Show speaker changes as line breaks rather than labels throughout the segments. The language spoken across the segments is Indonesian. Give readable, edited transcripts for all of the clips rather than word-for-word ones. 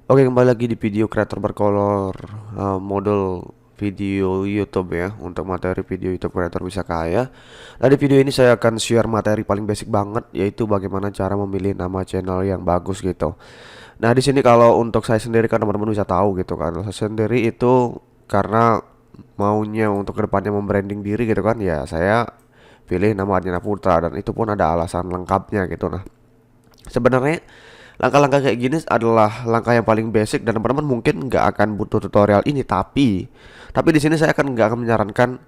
Oke, kembali lagi di video kreator berkolor, model video YouTube ya, untuk materi video YouTube kreator bisa kaya. Nah, di video ini saya akan share materi paling basic banget, yaitu bagaimana cara memilih nama channel yang bagus gitu. Nah, di sini kalau untuk saya sendiri kan teman-teman bisa tahu gitu kan. Saya sendiri itu karena maunya untuk kedepannya membranding diri gitu kan, ya saya pilih nama Arjana Putra, dan itu pun ada alasan lengkapnya gitu. Nah, sebenarnya langkah-langkah kayak gini adalah langkah yang paling basic dan teman-teman mungkin nggak akan butuh tutorial ini, tapi di sini saya nggak akan menyarankan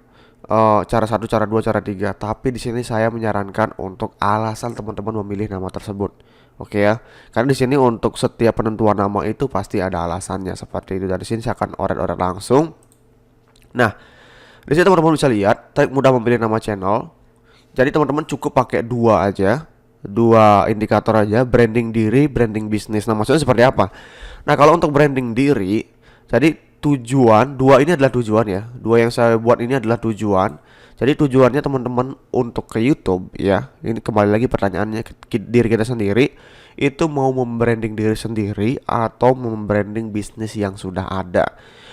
cara satu, cara dua, cara tiga. Tapi di sini saya menyarankan untuk alasan teman-teman memilih nama tersebut. Oke ya, karena di sini untuk setiap penentuan nama itu pasti ada alasannya seperti itu. Dan di sini saya akan oret-oret langsung. Nah, di sini teman-teman bisa lihat trik mudah memilih nama channel. Jadi teman-teman cukup pakai dua indikator aja, branding diri, branding bisnis. Nah, maksudnya seperti apa? Nah, kalau untuk branding diri, jadi dua ini adalah tujuan ya. Dua yang saya buat ini adalah tujuan. Jadi tujuannya teman-teman untuk ke YouTube ya. Ini kembali lagi pertanyaannya ke diri kita sendiri, itu mau membranding diri sendiri atau membranding bisnis yang sudah ada.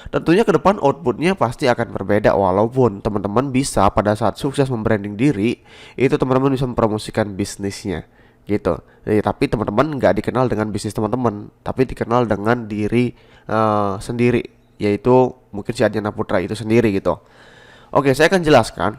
Tentunya ke depan outputnya pasti akan berbeda, walaupun teman-teman bisa pada saat sukses membranding diri, itu teman-teman bisa mempromosikan bisnisnya gitu. Tapi teman-teman nggak dikenal dengan bisnis teman-teman, tapi dikenal dengan diri sendiri, yaitu mungkin si Anjana Putra itu sendiri gitu. Oke, saya akan jelaskan.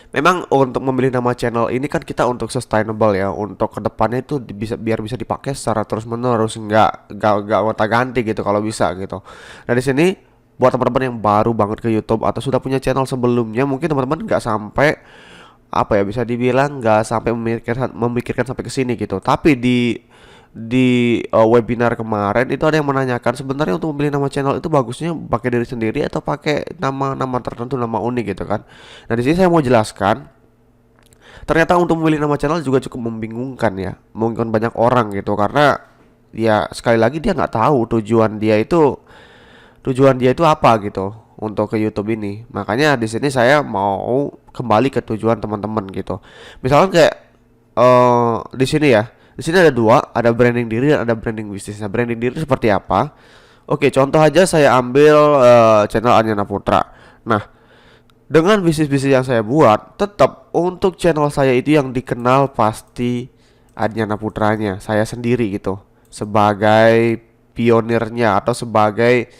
Memang untuk memilih nama channel ini kan kita untuk sustainable ya, untuk kedepannya itu biar bisa dipakai secara terus menerus, nggak gonta ganti gitu kalau bisa gitu. Nah, di sini buat teman-teman yang baru banget ke YouTube atau sudah punya channel sebelumnya, mungkin teman-teman nggak sampai apa ya, bisa dibilang nggak sampai memikirkan sampai ke sini gitu. Tapi di webinar kemarin itu ada yang menanyakan sebenarnya untuk memilih nama channel itu bagusnya pakai diri sendiri atau pakai nama-nama tertentu, nama unik gitu kan. Nah, di sini saya mau jelaskan, ternyata untuk memilih nama channel juga cukup membingungkan ya, membingungkan banyak orang gitu, karena ya sekali lagi dia nggak tahu tujuan dia itu apa gitu untuk ke YouTube ini. Makanya di sini saya mau kembali ke tujuan teman-teman gitu. Misalkan kayak di sini ya. Di sini ada dua, ada branding diri dan ada branding bisnis. Nah, branding diri seperti apa? Oke, contoh aja saya ambil channel Anjana Putra. Nah, dengan bisnis-bisnis yang saya buat, tetap untuk channel saya itu yang dikenal pasti Anjana Putranya, saya sendiri gitu. Sebagai pionirnya atau sebagai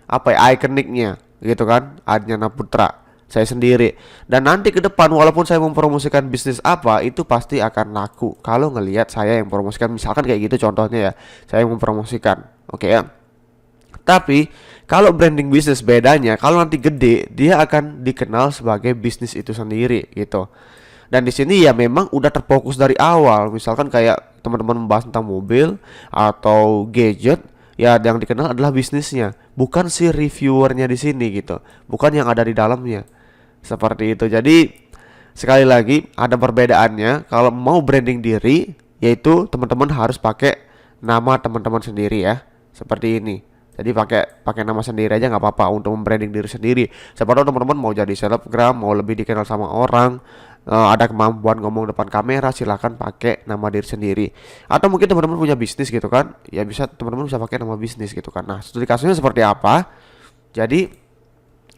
apa ya, ikoniknya gitu kan, Adnyana Putra, saya sendiri. Dan nanti ke depan walaupun saya mempromosikan bisnis apa, itu pasti akan laku kalau ngelihat saya yang promosikan, misalkan kayak gitu contohnya ya, saya yang mempromosikan. Oke ya. Tapi kalau branding bisnis bedanya, kalau nanti gede dia akan dikenal sebagai bisnis itu sendiri gitu. Dan di sini ya memang udah terfokus dari awal. Misalkan kayak teman-teman membahas tentang mobil atau gadget, ya yang dikenal adalah bisnisnya, bukan si reviewernya di sini gitu, bukan yang ada di dalamnya. Seperti itu. Jadi sekali lagi ada perbedaannya. Kalau mau branding diri, yaitu teman-teman harus pakai nama teman-teman sendiri ya. Seperti ini. Jadi pakai pakai nama sendiri aja nggak apa-apa untuk membranding diri sendiri. Siapa tahu teman-teman mau jadi selebgram, mau lebih dikenal sama orang, ada kemampuan ngomong depan kamera, silahkan pakai nama diri sendiri. Atau mungkin teman-teman punya bisnis gitu kan, ya bisa teman-teman bisa pakai nama bisnis gitu kan. Nah, studi kasusnya seperti apa? Jadi,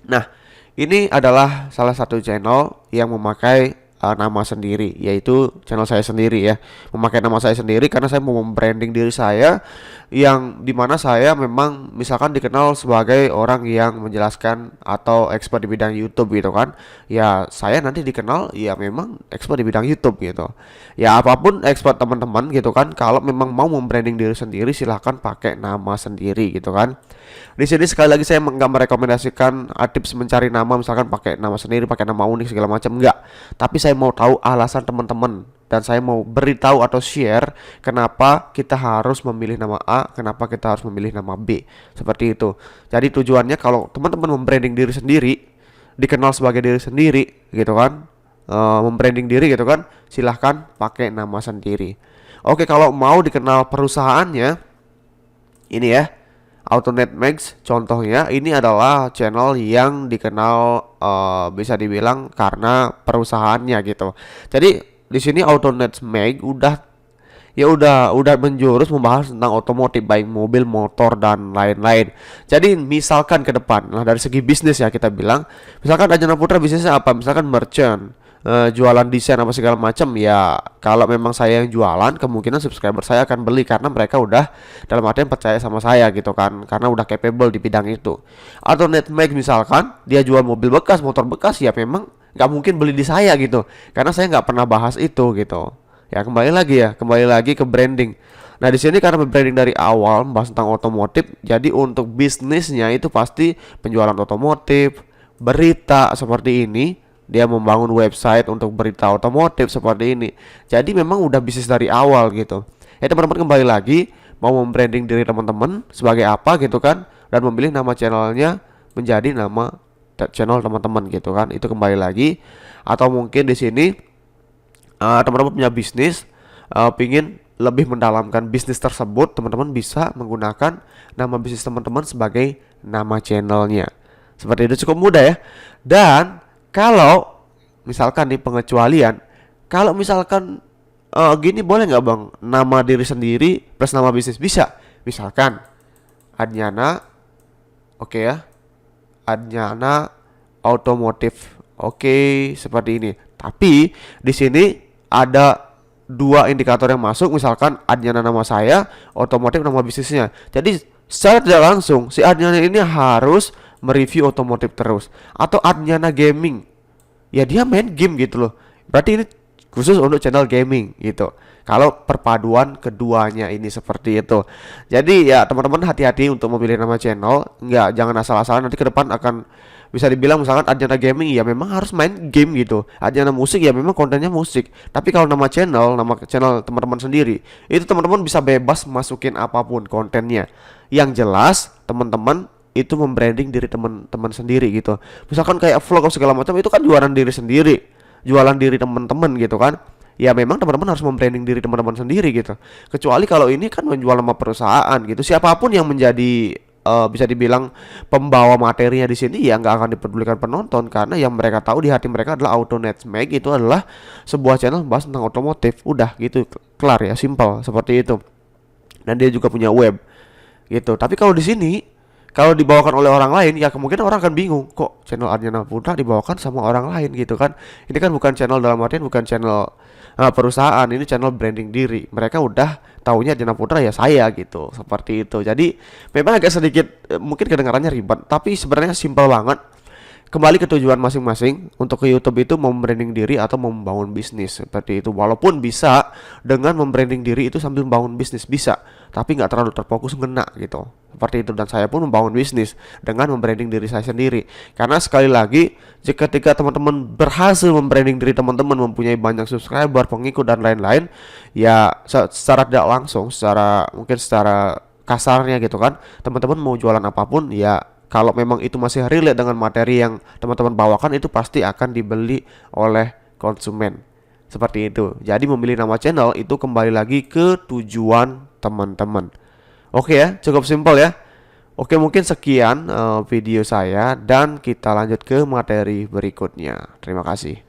nah, ini adalah salah satu channel yang memakai nama sendiri, yaitu channel saya sendiri ya. Memakai nama saya sendiri karena saya mau membranding diri saya, yang dimana saya memang misalkan dikenal sebagai orang yang menjelaskan atau expert di bidang YouTube gitu kan. Ya saya nanti dikenal ya memang expert di bidang YouTube gitu. Ya apapun expert teman-teman gitu kan. Kalau memang mau membranding diri sendiri, silahkan pakai nama sendiri gitu kan. Di sini sekali lagi saya nggak merekomendasikan tips mencari nama, misalkan pakai nama sendiri, pakai nama unik segala macam, enggak. Tapi saya mau tahu alasan teman-teman, dan saya mau beritahu atau share kenapa kita harus memilih nama A, kenapa kita harus memilih nama B. Seperti itu. Jadi tujuannya kalau teman-teman membranding diri sendiri, dikenal sebagai diri sendiri gitu kan, membranding diri gitu kan, silahkan pakai nama sendiri. Oke, kalau mau dikenal perusahaannya, ini ya, AutoNet Max contohnya, ini adalah channel yang dikenal bisa dibilang karena perusahaannya gitu. Jadi di sini AutoNet Max udah ya udah menjurus membahas tentang otomotif, baik mobil, motor dan lain-lain. Jadi misalkan ke depan, nah dari segi bisnis ya kita bilang, misalkan Ajana Putra bisnisnya apa? Misalkan merchant, jualan desain apa segala macam ya. Kalau memang saya yang jualan, kemungkinan subscriber saya akan beli karena mereka udah dalam artian percaya sama saya gitu kan, karena udah capable di bidang itu. Atau Netmag misalkan dia jual mobil bekas, motor bekas, ya memang nggak mungkin beli di saya gitu, karena saya nggak pernah bahas itu gitu. Ya kembali lagi ke branding. Nah di sini karena branding dari awal membahas tentang otomotif, jadi untuk bisnisnya itu pasti penjualan otomotif, berita seperti ini. Dia membangun website untuk berita otomotif seperti ini. Jadi memang udah bisnis dari awal gitu. Ya teman-teman, kembali lagi mau membranding diri teman-teman sebagai apa gitu kan, dan memilih nama channelnya menjadi nama channel teman-teman gitu kan. Itu kembali lagi. Atau mungkin di sini teman-teman punya bisnis, pingin lebih mendalamkan bisnis tersebut, teman-teman bisa menggunakan nama bisnis teman-teman sebagai nama channelnya. Seperti itu, cukup mudah ya. Dan kalau misalkan di pengecualian, kalau misalkan gini, boleh nggak bang, nama diri sendiri plus nama bisnis? Bisa. Misalkan Adnyana, oke ya, Adnyana Otomotif, oke, seperti ini. Tapi di sini ada dua indikator yang masuk, misalkan Adnyana nama saya, otomotif nama bisnisnya. Jadi secara tidak langsung si Adnyana ini harus mereview otomotif terus. Atau Adnyana Gaming, ya dia main game gitu loh, berarti ini khusus untuk channel gaming gitu. Kalau perpaduan keduanya ini seperti itu. Jadi ya teman-teman hati-hati untuk memilih nama channel, jangan asal-asalan, nanti ke depan akan bisa dibilang misalkan Adnyana Gaming ya memang harus main game gitu, Adnyana Musik ya memang kontennya musik. Tapi kalau nama channel teman-teman sendiri, itu teman-teman bisa bebas masukin apapun kontennya. Yang jelas teman-teman itu membranding diri teman-teman sendiri gitu. Misalkan kayak vlog segala macam, itu kan jualan diri sendiri, jualan diri teman-teman gitu kan. Ya memang teman-teman harus membranding diri teman-teman sendiri gitu. Kecuali kalau ini kan menjual nama perusahaan gitu. Siapapun yang menjadi bisa dibilang pembawa materinya di sini ya nggak akan dipedulikan penonton, karena yang mereka tahu di hati mereka adalah AutoNetMag itu adalah sebuah channel membahas tentang otomotif. Udah gitu, kelar ya, simpel seperti itu. Dan dia juga punya web gitu. Tapi kalau di sini, kalau dibawakan oleh orang lain, ya kemungkinan orang akan bingung, kok channel Adnyana Putra dibawakan sama orang lain gitu kan. Ini kan bukan channel, dalam artian bukan channel perusahaan, ini channel branding diri. Mereka udah taunya Adnyana Putra ya saya gitu, seperti itu. Jadi memang agak sedikit mungkin kedengarannya ribet, tapi sebenarnya simpel banget. Kembali ke tujuan masing-masing. Untuk ke YouTube itu membranding diri atau membangun bisnis, seperti itu. Walaupun bisa dengan membranding diri itu sambil membangun bisnis, bisa, tapi nggak terlalu terfokus ngena gitu, seperti itu. Dan saya pun membangun bisnis dengan membranding diri saya sendiri, karena sekali lagi, ketika teman-teman berhasil membranding diri teman-teman, mempunyai banyak subscriber, pengikut dan lain-lain, ya secara tidak langsung, mungkin secara kasarnya gitu kan, teman-teman mau jualan apapun ya, kalau memang itu masih relate dengan materi yang teman-teman bawakan, itu pasti akan dibeli oleh konsumen. Seperti itu. Jadi memilih nama channel itu kembali lagi ke tujuan teman-teman. Oke ya, cukup simpel ya. Oke, mungkin sekian video saya, dan kita lanjut ke materi berikutnya. Terima kasih.